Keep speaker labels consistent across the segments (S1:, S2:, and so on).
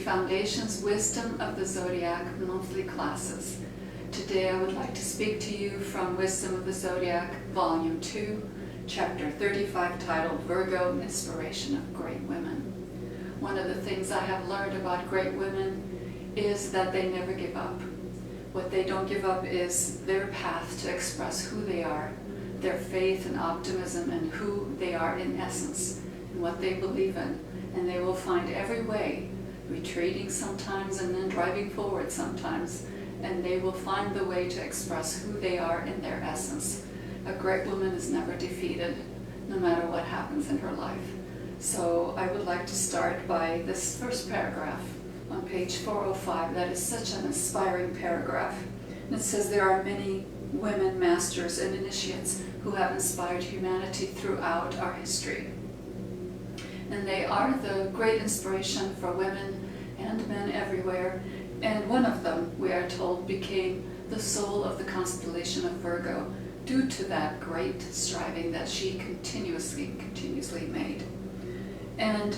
S1: Foundations Wisdom of the Zodiac monthly classes. Today I would like to speak to you from Wisdom of the Zodiac, Volume 2, Chapter 35, titled Virgo, Inspiration of Great Women. One of the things I have learned about great women is that they never give up. What they don't give up is their path to express who they are, their faith and optimism and who they are in essence, and what they believe in. And they will find every way, retreating sometimes and then driving forward sometimes, and they will find the way to express who they are in their essence. A great woman is never defeated, no matter what happens in her life. So I would like to start by this first paragraph on page 405. That is such an inspiring paragraph. And it says, there are many women masters and initiates who have inspired humanity throughout our history. And they are the great inspiration for women and men everywhere. And one of them, we are told, became the soul of the constellation of Virgo due to that great striving that she continuously made. And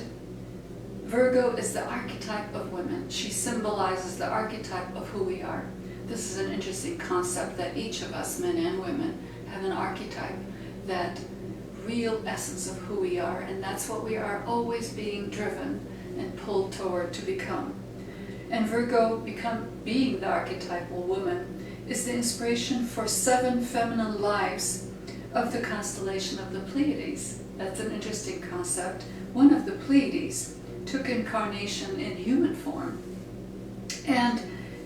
S1: Virgo is the archetype of women. She symbolizes the archetype of who we are. This is an interesting concept, that each of us, men and women, have an archetype, that real essence of who we are, and that's what we are always being driven and pulled toward to become. And Virgo, being the archetypal woman, is the inspiration for 7 feminine lives of the constellation of the Pleiades. That's an interesting concept. One of the Pleiades took incarnation in human form, and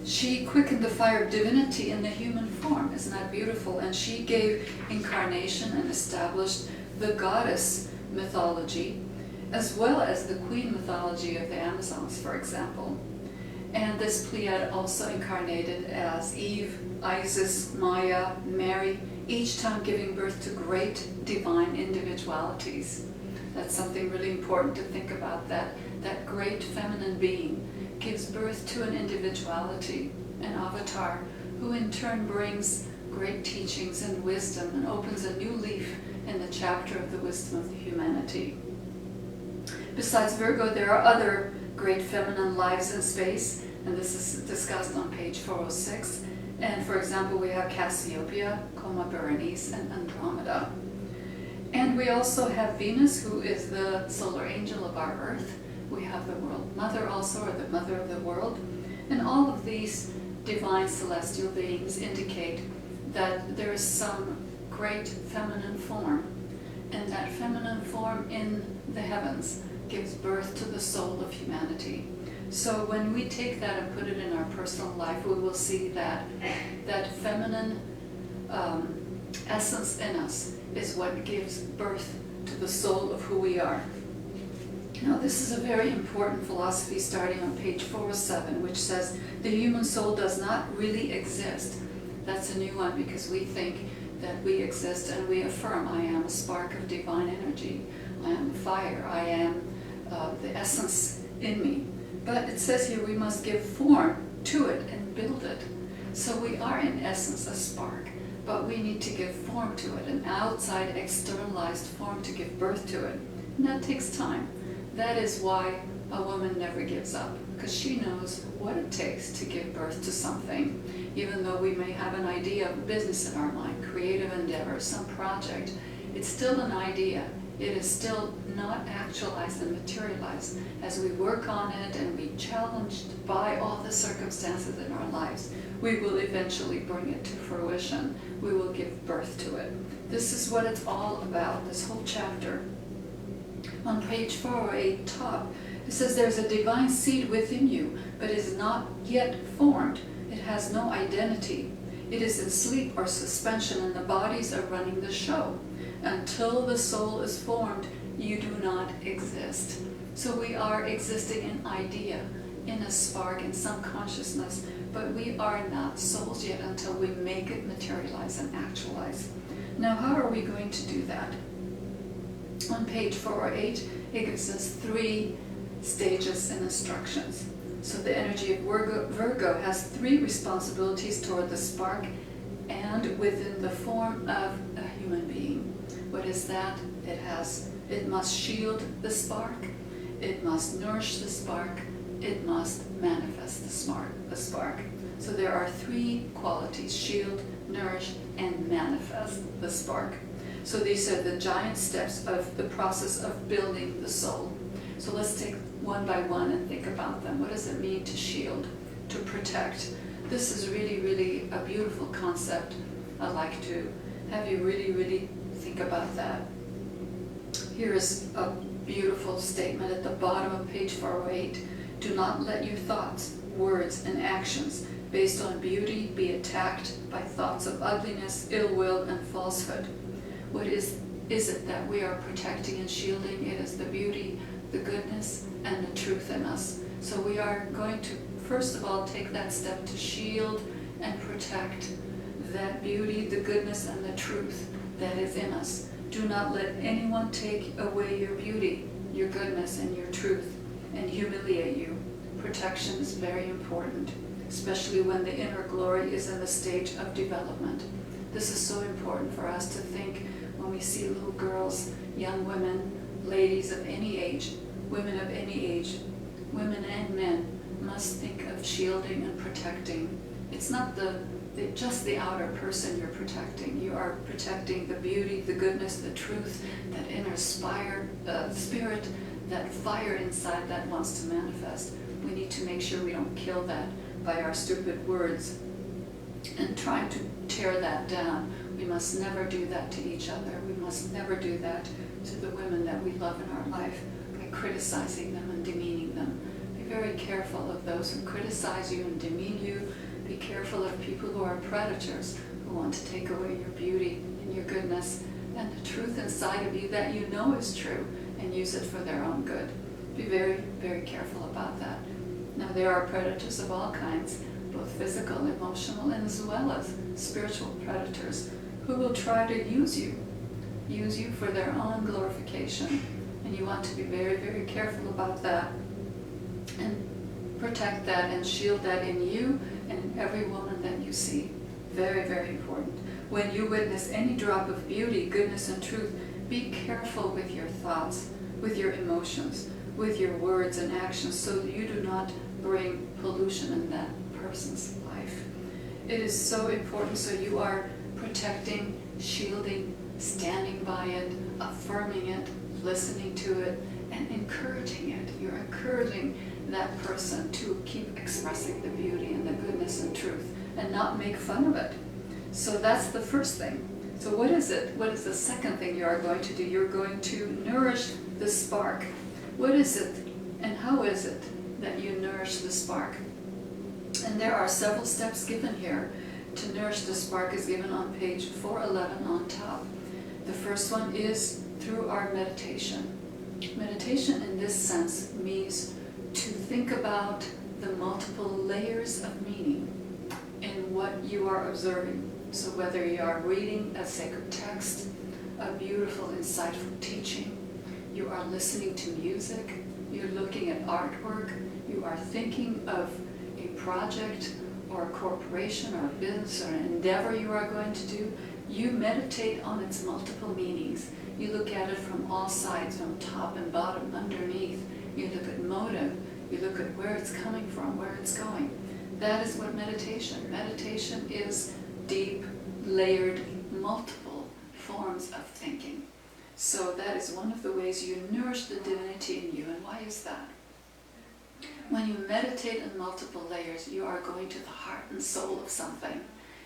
S1: she quickened the fire of divinity in the human form. Isn't that beautiful? And she gave incarnation and established the goddess mythology, as well as the queen mythology of the Amazons, for example. And this Pleiad also incarnated as Eve, Isis, Maya, Mary, each time giving birth to great divine individualities. That's something really important to think about, that great feminine being gives birth to an individuality, an avatar, who in turn brings great teachings and wisdom and opens a new leaf in the chapter of the wisdom of the humanity. Besides Virgo, there are other great feminine lives in space, and this is discussed on page 406. And for example, we have Cassiopeia, Coma Berenice, and Andromeda. And we also have Venus, who is the solar angel of our Earth. We have the World Mother also, or the Mother of the World. And all of these divine celestial beings indicate that there is some great feminine form, and that feminine form in the heavens gives birth to the soul of humanity. So when we take that and put it in our personal life, we will see that that feminine essence in us is what gives birth to the soul of who we are. Now, this is a very important philosophy starting on page 407, which says the human soul does not really exist. That's a new one, because we think that we exist and we affirm, I am a spark of divine energy, I am fire, I am the essence in me. But it says here we must give form to it and build it. So we are in essence a spark, but we need to give form to it, an outside externalized form to give birth to it. And that takes time. That is why a woman never gives up, because she knows what it takes to give birth to something. Even though we may have an idea of business in our mind, creative endeavor, some project, it's still an idea. It is still not actualized and materialized. As we work on it and be challenged by all the circumstances in our lives, we will eventually bring it to fruition. We will give birth to it. This is what it's all about, this whole chapter. On page 408 top, it says there's a divine seed within you, but is not yet formed. It has no identity. It is in sleep or suspension, and the bodies are running the show. Until the soul is formed, you do not exist. So we are existing in idea, in a spark, in some consciousness, but we are not souls yet until we make it materialize and actualize. Now, how are we going to do that? On page 408, it gives us 3 stages and instructions. So the energy of Virgo has 3 responsibilities toward the spark and within the form of a human being. What is that? It must shield the spark, it must nourish the spark, it must manifest the spark. So there are three qualities: shield, nourish, and manifest the spark. So these are the giant steps of the process of building the soul. So let's take one by one and think about them. What does it mean to shield, to protect? This is really, really a beautiful concept. I'd like to have you really, really think about that. Here is a beautiful statement at the bottom of page 408. Do not let your thoughts, words, and actions based on beauty be attacked by thoughts of ugliness, ill will, and falsehood. What is it that we are protecting and shielding? It is the beauty, the goodness, and the truth in us. So we are going to, first of all, take that step to shield and protect that beauty, the goodness, and the truth that is in us. Do not let anyone take away your beauty, your goodness, and your truth, and humiliate you. Protection is very important, especially when the inner glory is in the stage of development. This is so important for us to think when we see little girls, young women, ladies of any age, women of any age, women and men must think of shielding and protecting. It's not just the outer person you're protecting. You are protecting the beauty, the goodness, the truth, that inner spirit, that fire inside that wants to manifest. We need to make sure we don't kill that by our stupid words and trying to tear that down. We must never do that to each other. We must never do that to the women that we love in our life by criticizing them and demeaning them. Be very careful of those who criticize you and demean you. Be careful of people who are predators, who want to take away your beauty and your goodness and the truth inside of you that you know is true and use it for their own good. Be very, very careful about that. Now, there are predators of all kinds, both physical, emotional, and as well as spiritual predators who will try to use you for their own glorification. And you want to be very, very careful about that and protect that and shield that in you and in every woman that you see. Very, very important. When you witness any drop of beauty, goodness, and truth, be careful with your thoughts, with your emotions, with your words and actions, so that you do not bring pollution in that person's life. It is so important, so you are protecting, shielding, standing by it, affirming it, listening to it, and encouraging it. You're encouraging that person to keep expressing the beauty and the goodness and truth and not make fun of it. So that's the first thing. So what is it? What is the second thing you are going to do? You're going to nourish the spark. What is it and how is it that you nourish the spark? And there are several steps given here. To nourish the spark is given on page 411 on top. The first one is through our meditation. Meditation in this sense means to think about the multiple layers of meaning in what you are observing. So whether you are reading a sacred text, a beautiful, insightful teaching, you are listening to music, you're looking at artwork, you are thinking of a project or a corporation or a business or an endeavor you are going to do, you meditate on its multiple meanings. You look at it from all sides, from top and bottom, underneath. You look at motive, you look at where it's coming from, where it's going. That is what meditation. Meditation is deep, layered, multiple forms of thinking. So that is one of the ways you nourish the divinity in you. And why is that? When you meditate in multiple layers, you are going to the heart and soul of something.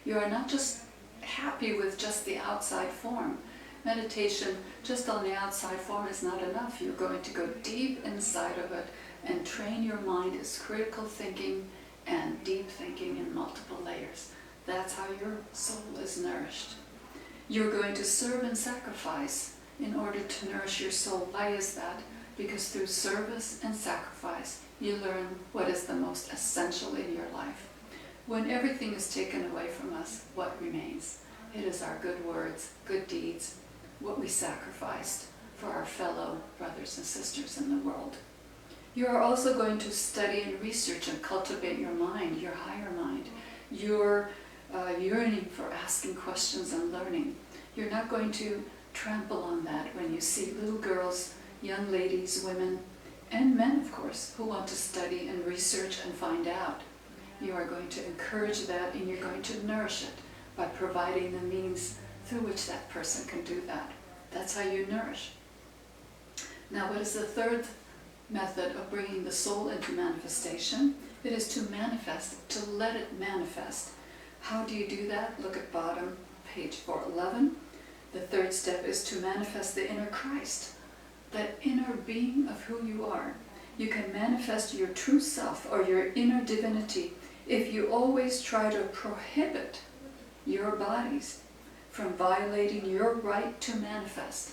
S1: You are not just happy with just the outside form. Meditation just on the outside form is not enough. You're going to go deep inside of it and train your mind as critical thinking and deep thinking in multiple layers. That's how your soul is nourished. You're going to serve and sacrifice in order to nourish your soul. Why is that? Because through service and sacrifice, you learn what is the most essential in your life. When everything is taken away from us, what remains? It is our good words, good deeds, what we sacrificed for our fellow brothers and sisters in the world. You are also going to study and research and cultivate your mind, your higher mind. You're yearning for asking questions and learning. You're not going to trample on that when you see little girls, young ladies, women and men, of course, who want to study and research and find out. You are going to encourage that, and you're going to nourish it by providing the means through which that person can do that. That's how you nourish. Now, what is the third method of bringing the soul into manifestation? It is to manifest, to let it manifest. How do you do that? Look at bottom, page 411. The third step is to manifest the inner Christ, that inner being of who you are. You can manifest your true self or your inner divinity if you always try to prohibit your bodies from violating your right to manifest.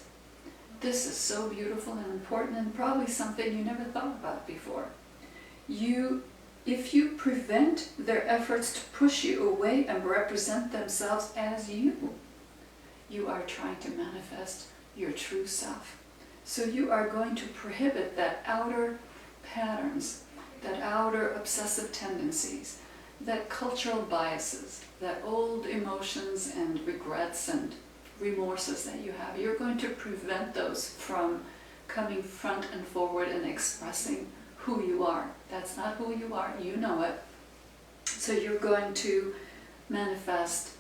S1: This is so beautiful and important, and probably something you never thought about before. If you prevent their efforts to push you away and represent themselves as you, you are trying to manifest your true self. So you are going to prohibit that outer patterns, that outer obsessive tendencies, that cultural biases, that old emotions and regrets and remorses that you have. You're going to prevent those from coming front and forward and expressing who you are. That's not who you are, you know it. So you're going to manifest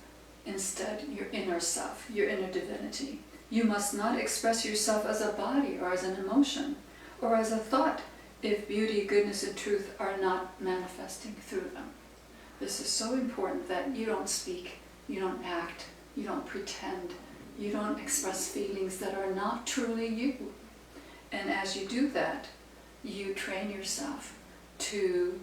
S1: instead your inner self, your inner divinity. You must not express yourself as a body or as an emotion or as a thought if beauty, goodness, and truth are not manifesting through them. This is so important that you don't speak, you don't act, you don't pretend, you don't express feelings that are not truly you. And as you do that, you train yourself to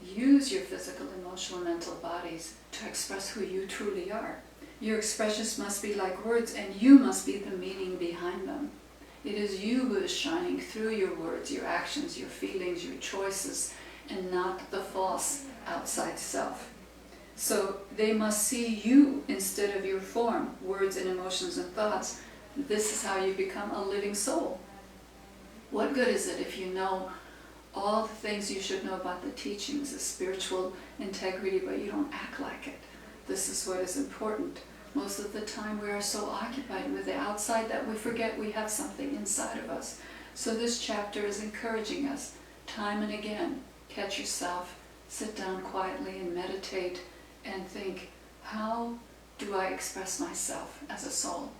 S1: use your physical, emotional, mental bodies to express who you truly are. Your expressions must be like words, and you must be the meaning behind them. It is you who is shining through your words, your actions, your feelings, your choices, and not the false outside self. So they must see you instead of your form, words and emotions and thoughts. This is how you become a living soul. What good is it if you know all the things you should know about the teachings, the spiritual integrity, but you don't act like it? This is what is important. Most of the time we are so occupied with the outside that we forget we have something inside of us. So this chapter is encouraging us, time and again, catch yourself, sit down quietly and meditate and think, how do I express myself as a soul?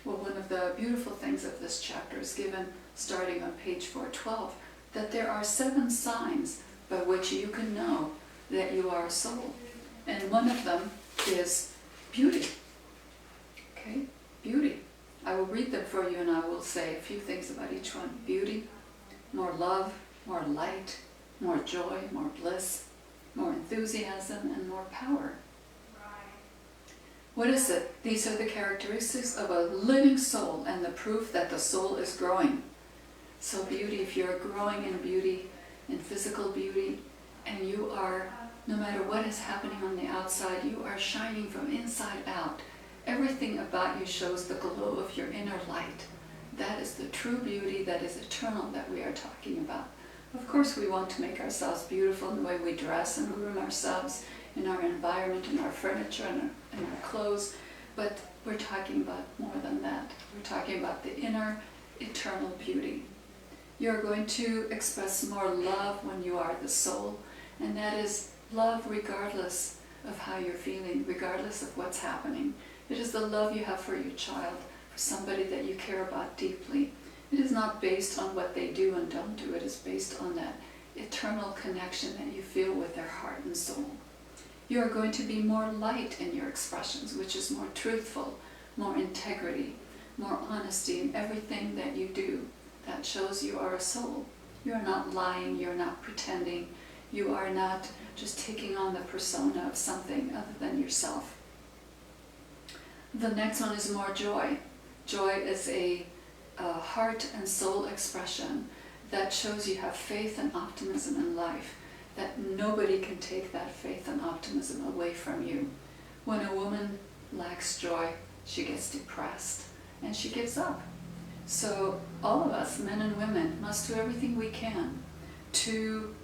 S1: Well, one of the beautiful things of this chapter is given starting on page 412, that there are 7 signs by which you can know that you are a soul. And one of them is beauty. Okay? Beauty. I will read them for you and I will say a few things about each one. Beauty, more love, more light, more joy, more bliss, more enthusiasm, and more power. What is it? These are the characteristics of a living soul and the proof that the soul is growing. So beauty, if you're growing in beauty, in physical beauty, and you are, no matter what is happening on the outside, you are shining from inside out. Everything about you shows the glow of your inner light. That is the true beauty that is eternal that we are talking about. Of course, we want to make ourselves beautiful in the way we dress and groom ourselves, in our environment, in our furniture, in our clothes, but we're talking about more than that. We're talking about the inner, eternal beauty. You're going to express more love when you are the soul, and that is love regardless of how you're feeling, regardless of what's happening. It is the love you have for your child, for somebody that you care about deeply. It is not based on what they do and don't do. It is based on that eternal connection that you feel with their heart and soul. You are going to be more light in your expressions, which is more truthful, more integrity, more honesty in everything that you do. That shows you are a soul. You are not lying, you're not pretending, you are not just taking on the persona of something other than yourself. The next one is more joy. Joy is a heart and soul expression that shows you have faith and optimism in life, that nobody can take that faith and optimism away from you. When a woman lacks joy, she gets depressed and she gives up. So all of us, men and women, must do everything we can to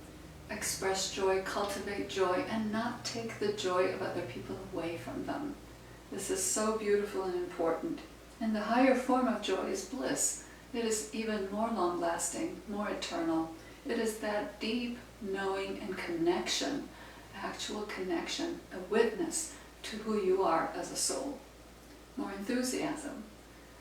S1: express joy, cultivate joy, and not take the joy of other people away from them. This is so beautiful and important. And the higher form of joy is bliss. It is even more long-lasting, more eternal. It is that deep knowing and connection, actual connection, a witness to who you are as a soul. More enthusiasm.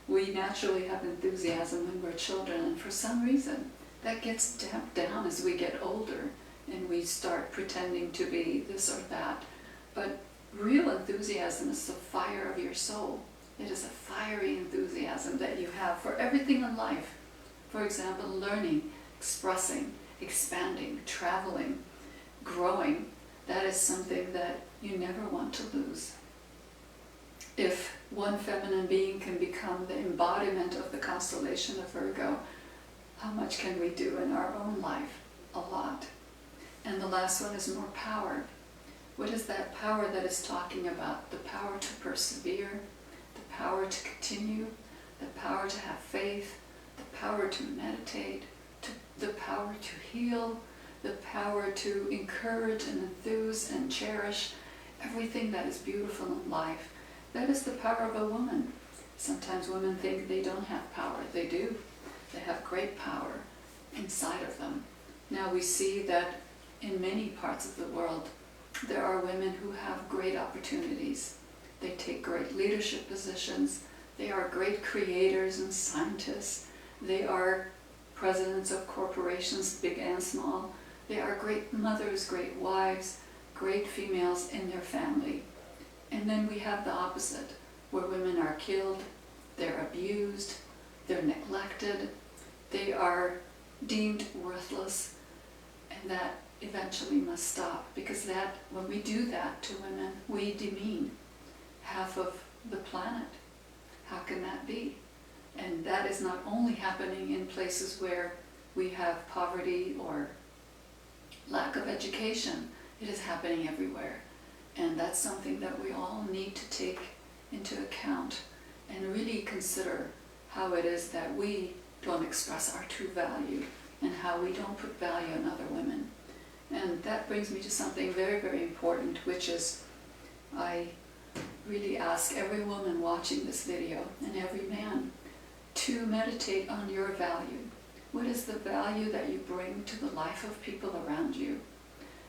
S1: We naturally have enthusiasm when we're children, and for some reason that gets damped down as we get older and we start pretending to be this or that. But real enthusiasm is the fire of your soul. It is a fiery enthusiasm that you have for everything in life. For example, learning, expressing, expanding, traveling, growing. That is something that you never want to lose. If one feminine being can become the embodiment of the constellation of Virgo, how much can we do in our own life? A lot. And the last one is more power. What is that power that is talking about? The power to persevere, the power to continue, the power to have faith, the power to meditate, the power to heal, the power to encourage and enthuse and cherish everything that is beautiful in life. That is the power of a woman. Sometimes women think they don't have power. They do. They have great power inside of them. Now we see that in many parts of the world, there are women who have great opportunities. They take great leadership positions. They are great creators and scientists. They are presidents of corporations, big and small. They are great mothers, great wives, great females in their family. And then we have the opposite, where women are killed, they're abused, they're neglected, they are deemed worthless, and that eventually must stop, because that, when we do that to women, we demean half of the planet. How can that be? And that is not only happening in places where we have poverty or lack of education, it is happening everywhere. And that's something that we all need to take into account and really consider how it is that we don't express our true value and how we don't put value on other women. And that brings me to something very, very important, which is I really ask every woman watching this video and every man to meditate on your value. What is the value that you bring to the life of people around you?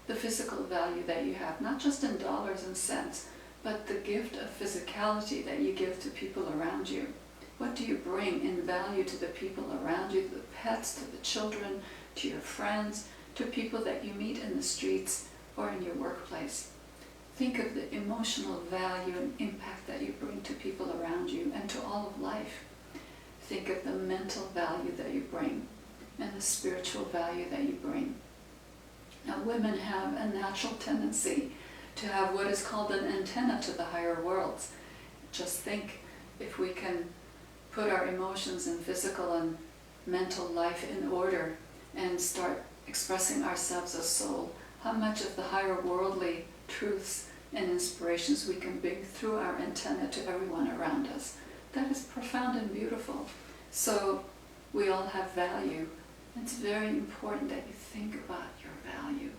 S1: The physical value that you have, not just in dollars and cents, but the gift of physicality that you give to people around you. What do you bring in value to the people around you, to the pets, to the children, to your friends, to people that you meet in the streets or in your workplace? Think of the emotional value and impact that you bring to people around you and to all of life. Think of the mental value that you bring and the spiritual value that you bring. Now, women have a natural tendency to have what is called an antenna to the higher worlds. Just think, if we can put our emotions and physical and mental life in order and start expressing ourselves as soul, how much of the higher worldly truths and inspirations we can bring through our antenna to everyone around us. That is profound and beautiful. So we all have value. It's very important that you think about your value.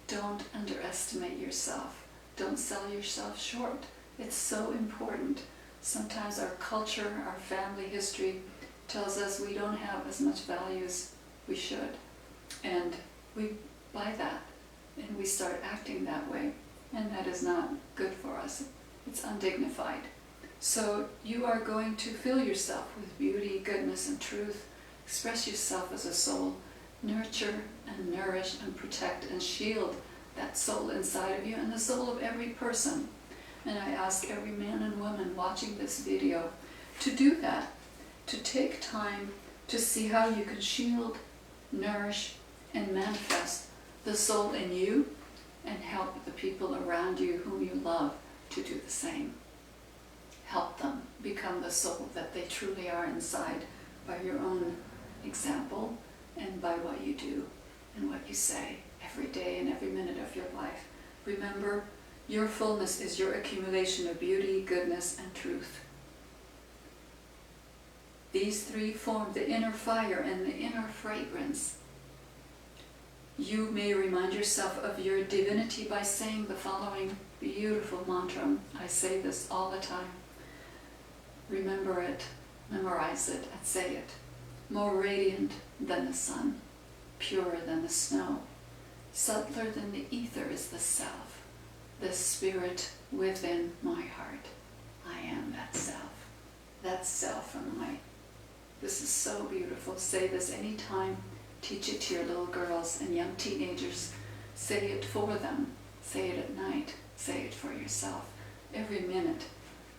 S1: Don't underestimate yourself. Don't sell yourself short. It's so important. Sometimes our culture, our family history tells us we don't have as much value as we should. And we buy that and we start acting that way. And that is not good for us. It's undignified. So you are going to fill yourself with beauty, goodness, and truth. Express yourself as a soul. Nurture and nourish and protect and shield that soul inside of you and the soul of every person. And I ask every man and woman watching this video to do that, to take time to see how you can shield, nourish, and manifest the soul in you and help the people around you whom you love to do the same. Help them become the soul that they truly are inside by your own example and by what you do and what you say every day and every minute of your life. Remember, your fullness is your accumulation of beauty, goodness, and truth. These three form the inner fire and the inner fragrance. You may remind yourself of your divinity by saying the following beautiful mantra. I say this all the time. Remember it, memorize it, and say it. more radiant than the sun, purer than the snow, subtler than the ether is the self, the spirit within my heart. I am that self am I. This is so beautiful. Say this anytime. Teach it to your little girls and young teenagers. Say it for them. Say it at night. Say it for yourself. Every minute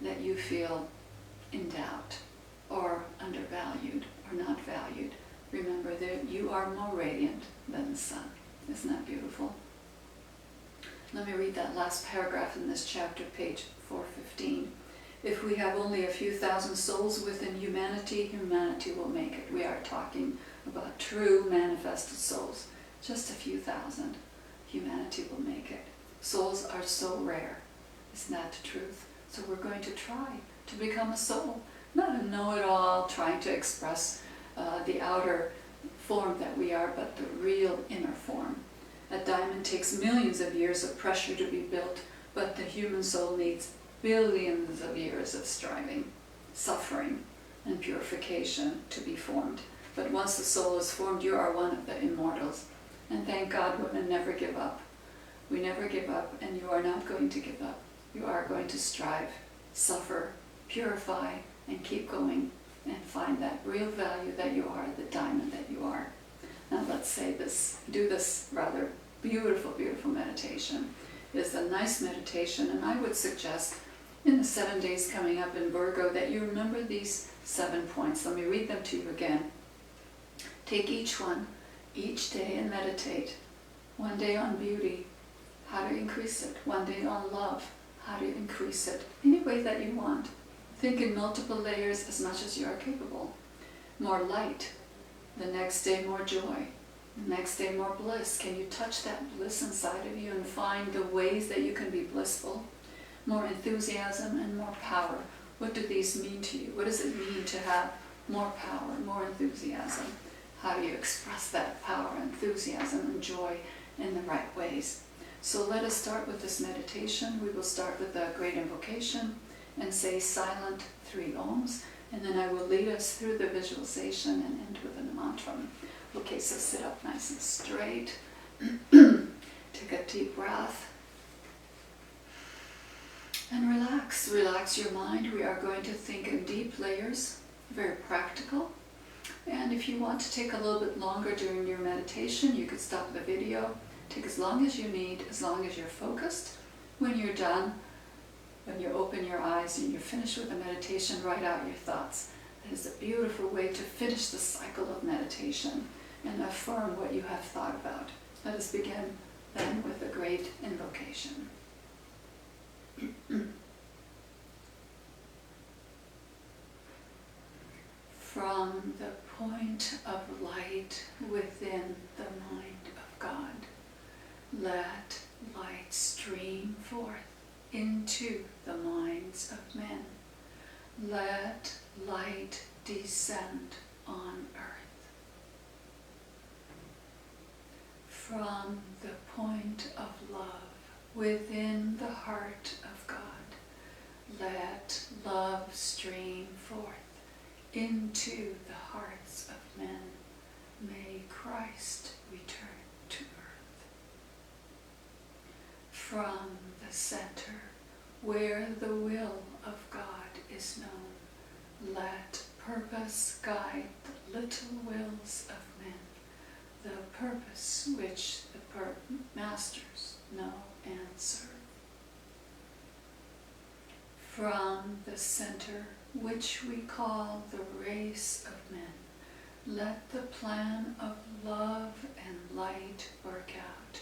S1: that you feel in doubt or undervalued or not valued, remember that you are more radiant than the sun. Isn't that beautiful? Let me read that last paragraph in this chapter, page 415. If we have only a few thousand souls within humanity, humanity will make it. We are talking about true manifested souls. Just a few thousand. Humanity will make it. Souls are so rare. Isn't that the truth? So we're going to try to become a soul. Not a know-it-all trying to express the outer form that we are, but the real inner form. A diamond takes millions of years of pressure to be built, but the human soul needs billions of years of striving, suffering, and purification to be formed. But once the soul is formed, you are one of the immortals. And thank God women never give up. We never give up, and you are not going to give up. You are going to strive, suffer, purify, and keep going, and find that real value that you are, the diamond that you are. Now let's say this, do this rather beautiful, beautiful meditation. It's a nice meditation, and I would suggest in the 7 days coming up in Virgo that you remember these 7 points. Let me read them to you again. Take each one, each day, and meditate. One day on beauty, how to increase it. One day on love, how to increase it. Any way that you want. Think in multiple layers as much as you are capable. More light. The next day more joy. The next day more bliss. Can you touch that bliss inside of you and find the ways that you can be blissful? More enthusiasm and more power. What do these mean to you? What does it mean to have more power, more enthusiasm? How do you express that power, enthusiasm, and joy in the right ways? So let us start with this meditation. We will start with a great invocation and say silent 3 ohms, and then I will lead us through the visualization and end with a mantra. Okay, so sit up nice and straight. Take a deep breath. And relax. Relax your mind. We are going to think in deep layers, very practical. And if you want to take a little bit longer during your meditation, you could stop the video. Take as long as you need, as long as you're focused. When you're done, when you open your eyes and you're finished with the meditation, write out your thoughts. That is a beautiful way to finish the cycle of meditation and affirm what you have thought about. Let us begin then with a great invocation. From the point of light within the mind of God, let light stream forth into the minds of men. Let light descend on earth. From the point of love within the heart of God, let love stream forth into the hearts of men. May Christ return to earth. From the center, where the will of God is known, let purpose guide the little wills of men, the purpose which the masters know and serve. From the center, which we call the race of men, let the plan of love and light work out,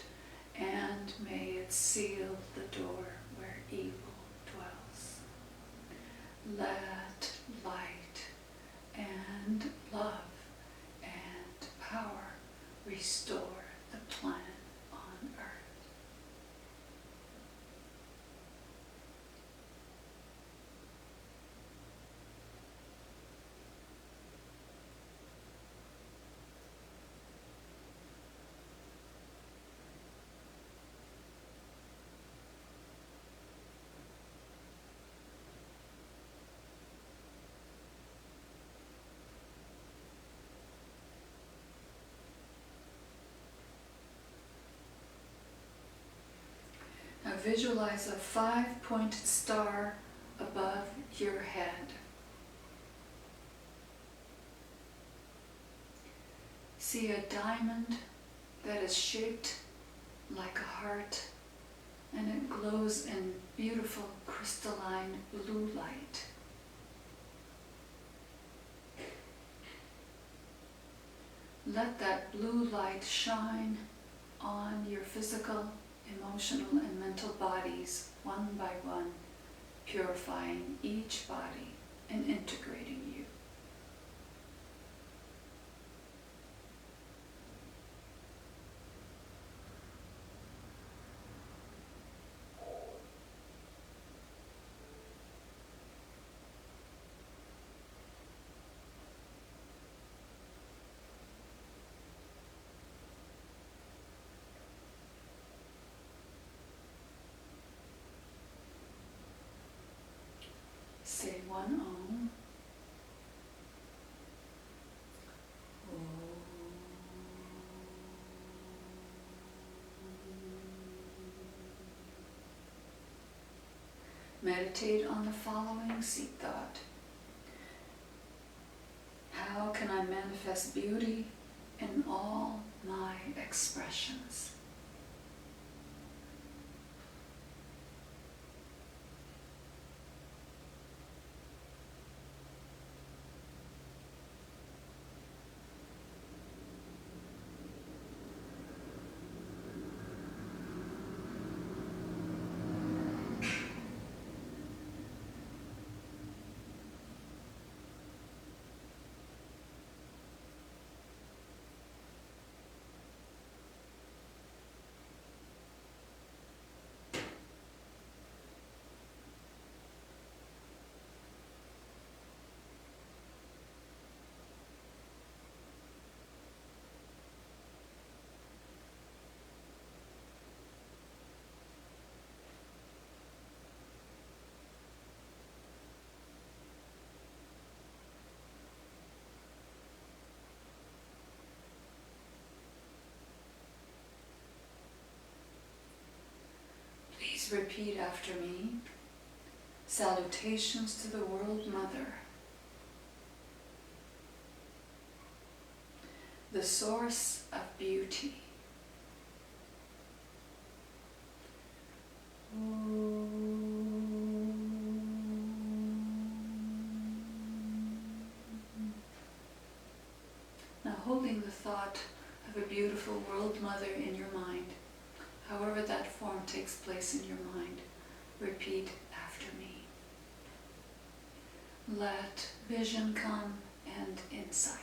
S1: and may it seal the door where evil dwells. Let light and love and power restore the plan on earth. visualize a 5-pointed star above your head. See a diamond that is shaped like a heart, and it glows in beautiful crystalline blue light. Let that blue light shine on your physical, emotional, and mental bodies one by one, purifying each body and integrating you. Say one Om. Meditate on the following seed thought. How can I manifest beauty in all my expressions? Please repeat after me. Salutations to the World Mother, the source of beauty. Now holding the thought of a beautiful World Mother in your mind, however that form takes place in your mind, repeat after me. Let vision come and insight.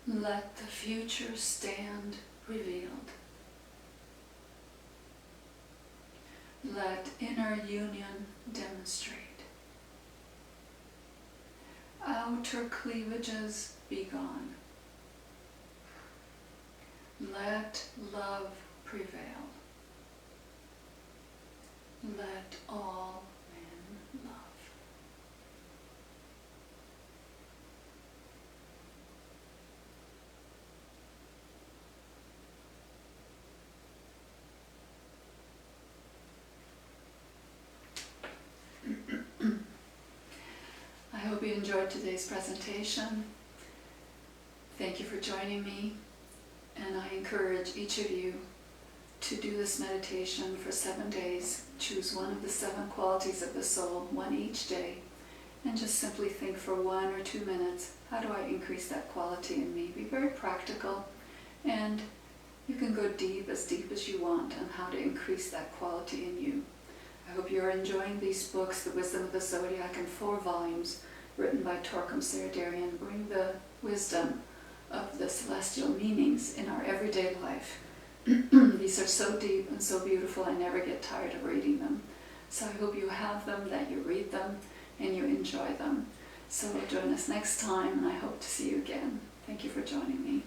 S1: Let the future stand revealed. Let inner union demonstrate. Outer cleavages be gone. Let love prevail. Let all men love. I hope you enjoyed today's presentation. Thank you for joining me. And I encourage each of you to do this meditation for 7 days. Choose one of the 7 qualities of the soul, one each day, and just simply think for 1 or 2 minutes, how do I increase that quality in me? Be very practical, and you can go deep as you want on how to increase that quality in you. I hope you're enjoying these books, The Wisdom of the Zodiac, in 4 volumes, written by Gita Saraydarian. Bring the wisdom of the celestial meanings in our everyday life. These are so deep and so beautiful, I never get tired of reading them. So I hope you have them, that you read them, and you enjoy them. So join us next time, and I hope to see you again. Thank you for joining me.